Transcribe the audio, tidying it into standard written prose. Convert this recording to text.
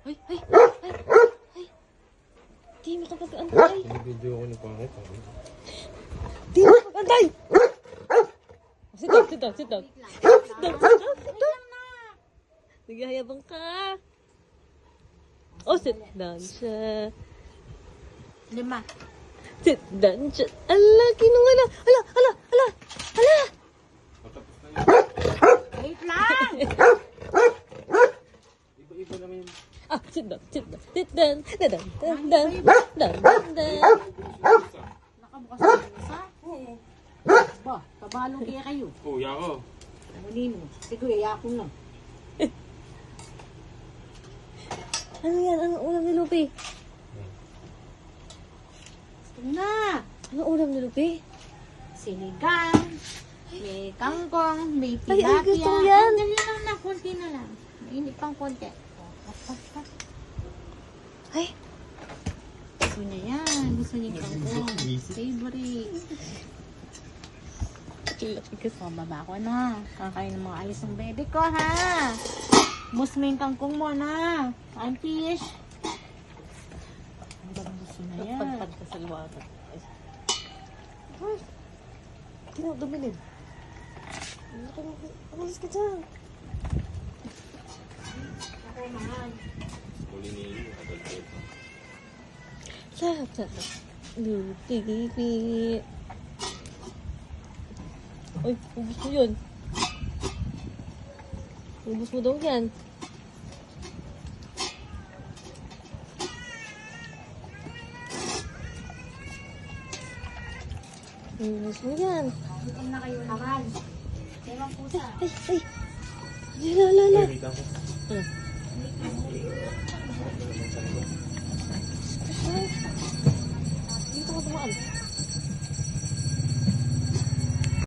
Ay, ay, ay, ay. Di makapag-antay. Video ko ni pangit. Di makapag-antay. Sit down, sit down, sit down. Sit down, sit down, sit down. Naghahayabang ka. Oh, sit down siya. 5. Sit down siya. Ala, kinuha na. Ala, ala, ala, ala. Patapos na yun. Wait lang! Iba-iba naman yun. Ah, sit down, sit down, sit down. Down, down, down, down, down, down. Nakabukas na yung isa? Oo. Ba, kabalong kaya kayo. Kuya ko. Manino. Sige, iyakon lang. Ano yan? Ano ulam ni Lupi? Gusto na! Ano ulam ni Lupi? Sinigang, may kangkong, may Ay, tilapia. gusto ko yan. Dali lang na, konti na lang. Mainit pang konti. Ay, Gusto niya yan. Gusto niya yung kangkong. Favorite. O, baba ko na. Kakain ng mga alis ng bebe ko, ha? Mus mo yung kangkong mo, na. Kain fish. Ang gusto na yan. nagpadpad ka sa luwagan. Ay, dumilin. Umalis ka dyan. Ako, mahal. Huli ni Adult Pet. Sarap, sarap. Lupi. Uy, ubus mo yun. Ubus mo daw yan. Ubus mo yan. Gutom na kayo, mahal. Ewan pusa. Ay, ay. Lala. Wait ako. Dito ka tumaan.